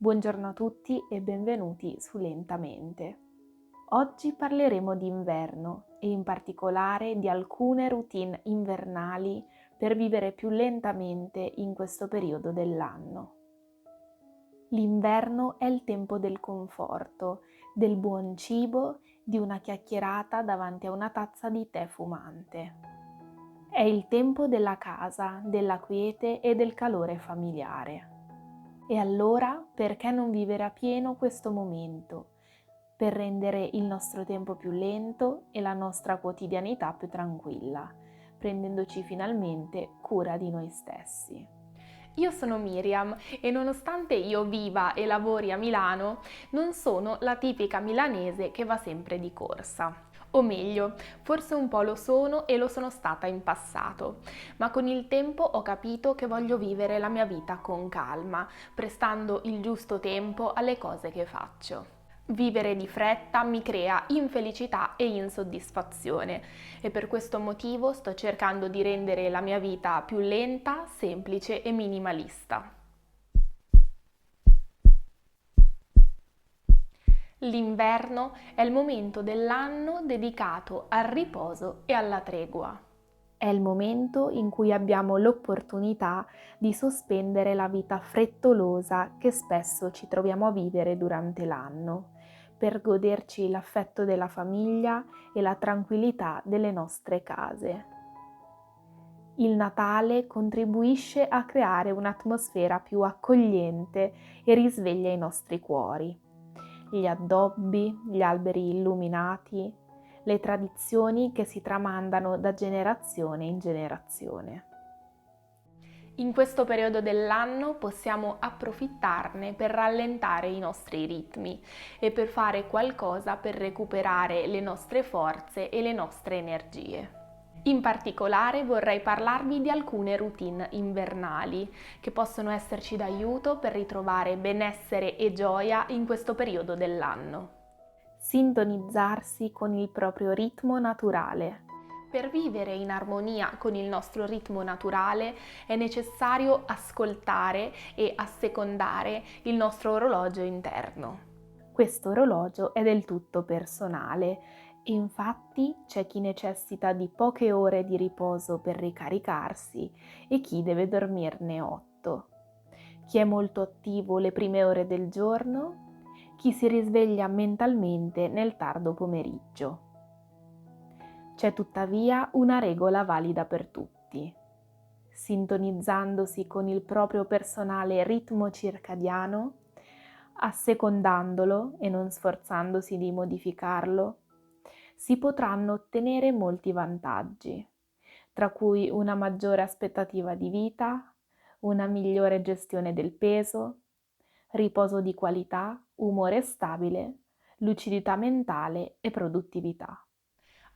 Buongiorno a tutti e benvenuti su Lentamente. Oggi parleremo di inverno e in particolare di alcune routine invernali per vivere più lentamente in questo periodo dell'anno. L'inverno è il tempo del conforto, del buon cibo, di una chiacchierata davanti a una tazza di tè fumante. È il tempo della casa, della quiete e del calore familiare. E allora, perché non vivere a pieno questo momento, per rendere il nostro tempo più lento e la nostra quotidianità più tranquilla, prendendoci finalmente cura di noi stessi? Io sono Miriam e nonostante io viva e lavori a Milano, non sono la tipica milanese che va sempre di corsa. O meglio, forse un po' lo sono e lo sono stata in passato, ma con il tempo ho capito che voglio vivere la mia vita con calma, prestando il giusto tempo alle cose che faccio. Vivere di fretta mi crea infelicità e insoddisfazione e per questo motivo sto cercando di rendere la mia vita più lenta, semplice e minimalista. L'inverno è il momento dell'anno dedicato al riposo e alla tregua. È il momento in cui abbiamo l'opportunità di sospendere la vita frettolosa che spesso ci troviamo a vivere durante l'anno, per goderci l'affetto della famiglia e la tranquillità delle nostre case. Il Natale contribuisce a creare un'atmosfera più accogliente e risveglia i nostri cuori. Gli addobbi, gli alberi illuminati, le tradizioni che si tramandano da generazione in generazione. In questo periodo dell'anno possiamo approfittarne per rallentare i nostri ritmi e per fare qualcosa per recuperare le nostre forze e le nostre energie. In particolare vorrei parlarvi di alcune routine invernali che possono esserci d'aiuto per ritrovare benessere e gioia in questo periodo dell'anno. Sintonizzarsi con il proprio ritmo naturale. Per vivere in armonia con il nostro ritmo naturale è necessario ascoltare e assecondare il nostro orologio interno. Questo orologio è del tutto personale e infatti c'è chi necessita di poche ore di riposo per ricaricarsi e chi deve dormirne 8. Chi è molto attivo le prime ore del giorno, chi si risveglia mentalmente nel tardo pomeriggio. C'è tuttavia una regola valida per tutti. Sintonizzandosi con il proprio personale ritmo circadiano, assecondandolo e non sforzandosi di modificarlo, si potranno ottenere molti vantaggi, tra cui una maggiore aspettativa di vita, una migliore gestione del peso, riposo di qualità, umore stabile, lucidità mentale e produttività.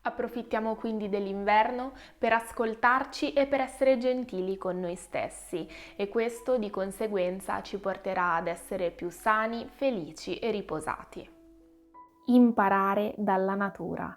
Approfittiamo quindi dell'inverno per ascoltarci e per essere gentili con noi stessi e questo di conseguenza ci porterà ad essere più sani, felici e riposati. Imparare dalla natura.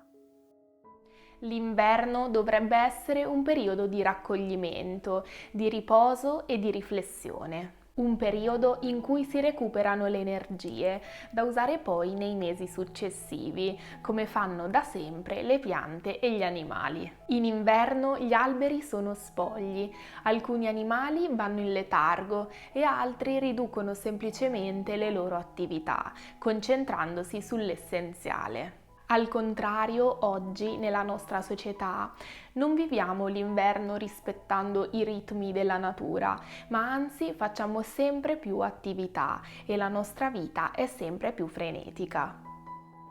L'inverno dovrebbe essere un periodo di raccoglimento, di riposo e di riflessione. Un periodo in cui si recuperano le energie da usare poi nei mesi successivi, come fanno da sempre le piante e gli animali. In inverno gli alberi sono spogli, alcuni animali vanno in letargo e altri riducono semplicemente le loro attività, concentrandosi sull'essenziale. Al contrario, oggi nella nostra società non viviamo l'inverno rispettando i ritmi della natura, ma anzi facciamo sempre più attività e la nostra vita è sempre più frenetica.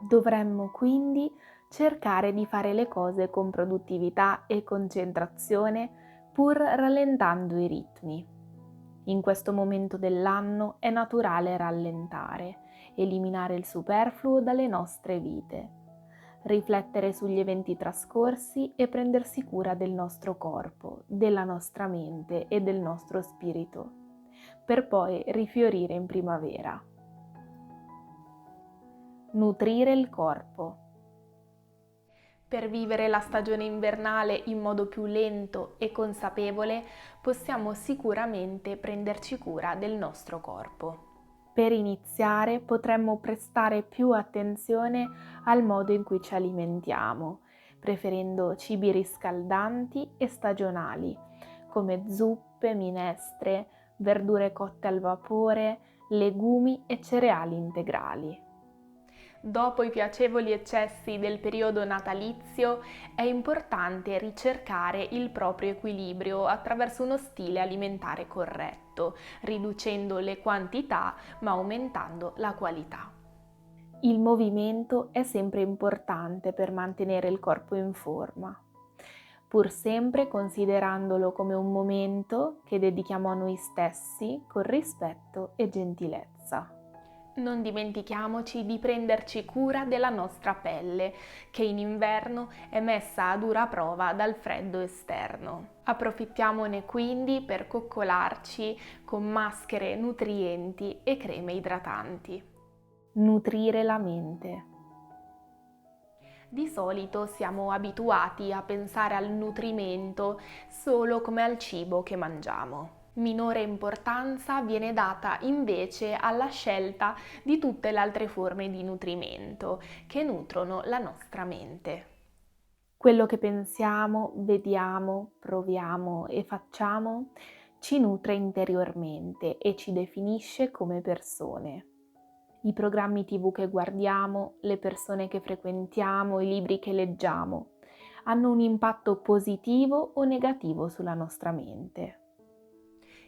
Dovremmo quindi cercare di fare le cose con produttività e concentrazione pur rallentando i ritmi. In questo momento dell'anno è naturale rallentare, eliminare il superfluo dalle nostre vite, riflettere sugli eventi trascorsi e prendersi cura del nostro corpo, della nostra mente e del nostro spirito, per poi rifiorire in primavera. Nutrire il corpo. Per vivere la stagione invernale in modo più lento e consapevole, possiamo sicuramente prenderci cura del nostro corpo. Per iniziare potremmo prestare più attenzione al modo in cui ci alimentiamo, preferendo cibi riscaldanti e stagionali, come zuppe, minestre, verdure cotte al vapore, legumi e cereali integrali. Dopo i piacevoli eccessi del periodo natalizio è importante ricercare il proprio equilibrio attraverso uno stile alimentare corretto, riducendo le quantità ma aumentando la qualità. Il movimento è sempre importante per mantenere il corpo in forma, pur sempre considerandolo come un momento che dedichiamo a noi stessi con rispetto e gentilezza. Non dimentichiamoci di prenderci cura della nostra pelle, che in inverno è messa a dura prova dal freddo esterno. Approfittiamone quindi per coccolarci con maschere nutrienti e creme idratanti. Nutrire la mente. Di solito siamo abituati a pensare al nutrimento solo come al cibo che mangiamo. Minore importanza viene data invece alla scelta di tutte le altre forme di nutrimento che nutrono la nostra mente. Quello che pensiamo, vediamo, proviamo e facciamo ci nutre interiormente e ci definisce come persone. I programmi TV che guardiamo, le persone che frequentiamo, i libri che leggiamo hanno un impatto positivo o negativo sulla nostra mente.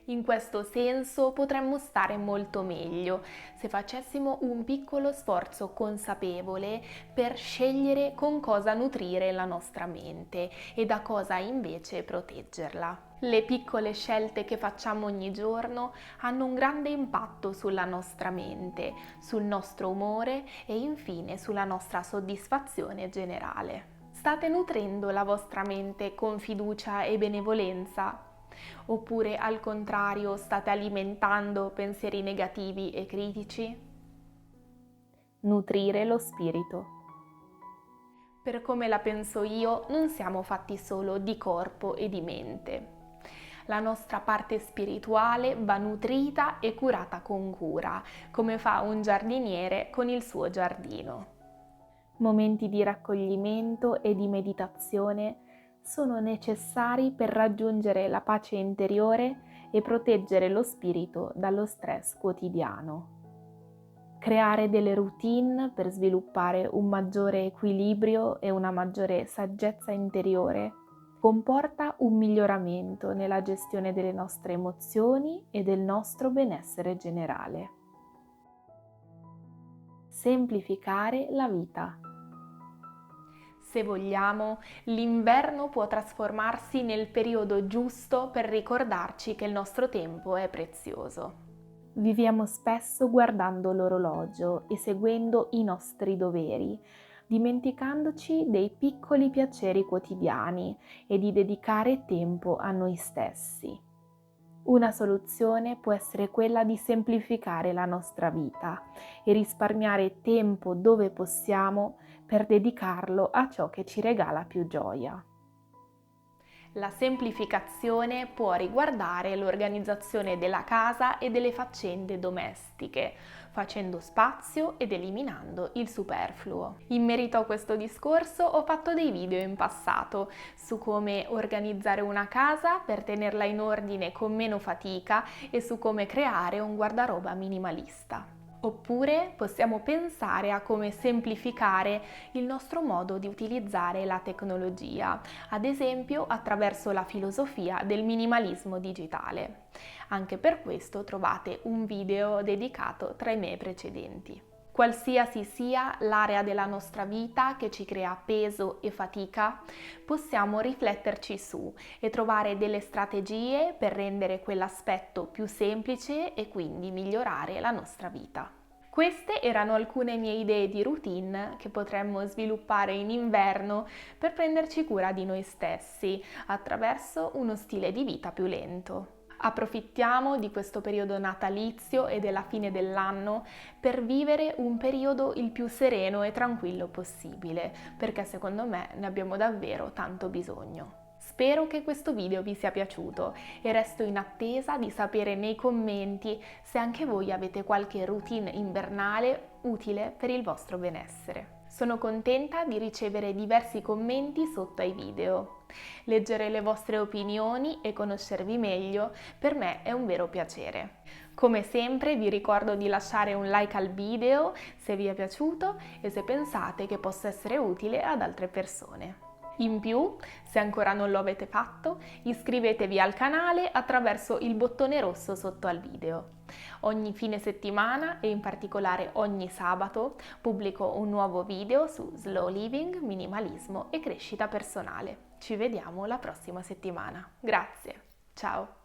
In questo senso potremmo stare molto meglio se facessimo un piccolo sforzo consapevole per scegliere con cosa nutrire la nostra mente e da cosa invece proteggerla. Le piccole scelte che facciamo ogni giorno hanno un grande impatto sulla nostra mente, sul nostro umore e infine sulla nostra soddisfazione generale. State nutrendo la vostra mente con fiducia e benevolenza? Oppure al contrario state alimentando pensieri negativi e critici? Nutrire lo spirito. Per come la penso io, non siamo fatti solo di corpo e di mente. La nostra parte spirituale va nutrita e curata con cura, come fa un giardiniere con il suo giardino. Momenti di raccoglimento e di meditazione sono necessari per raggiungere la pace interiore e proteggere lo spirito dallo stress quotidiano. Creare delle routine per sviluppare un maggiore equilibrio e una maggiore saggezza interiore comporta un miglioramento nella gestione delle nostre emozioni e del nostro benessere generale. Semplificare la vita. Se vogliamo, l'inverno può trasformarsi nel periodo giusto per ricordarci che il nostro tempo è prezioso. Viviamo spesso guardando l'orologio e seguendo i nostri doveri, dimenticandoci dei piccoli piaceri quotidiani e di dedicare tempo a noi stessi. Una soluzione può essere quella di semplificare la nostra vita e risparmiare tempo dove possiamo per dedicarlo a ciò che ci regala più gioia. La semplificazione può riguardare l'organizzazione della casa e delle faccende domestiche, facendo spazio ed eliminando il superfluo. In merito a questo discorso ho fatto dei video in passato su come organizzare una casa per tenerla in ordine con meno fatica e su come creare un guardaroba minimalista. Oppure possiamo pensare a come semplificare il nostro modo di utilizzare la tecnologia, ad esempio attraverso la filosofia del minimalismo digitale. Anche per questo trovate un video dedicato tra i miei precedenti. Qualsiasi sia l'area della nostra vita che ci crea peso e fatica, possiamo rifletterci su e trovare delle strategie per rendere quell'aspetto più semplice e quindi migliorare la nostra vita. Queste erano alcune mie idee di routine che potremmo sviluppare in inverno per prenderci cura di noi stessi attraverso uno stile di vita più lento. Approfittiamo di questo periodo natalizio e della fine dell'anno per vivere un periodo il più sereno e tranquillo possibile, perché secondo me ne abbiamo davvero tanto bisogno. Spero che questo video vi sia piaciuto e resto in attesa di sapere nei commenti se anche voi avete qualche routine invernale utile per il vostro benessere. Sono contenta di ricevere diversi commenti sotto ai video. Leggere le vostre opinioni e conoscervi meglio per me è un vero piacere. Come sempre vi ricordo di lasciare un like al video se vi è piaciuto e se pensate che possa essere utile ad altre persone. In più, se ancora non lo avete fatto, iscrivetevi al canale attraverso il bottone rosso sotto al video. Ogni fine settimana e in particolare ogni sabato pubblico un nuovo video su slow living, minimalismo e crescita personale. Ci vediamo la prossima settimana. Grazie, ciao!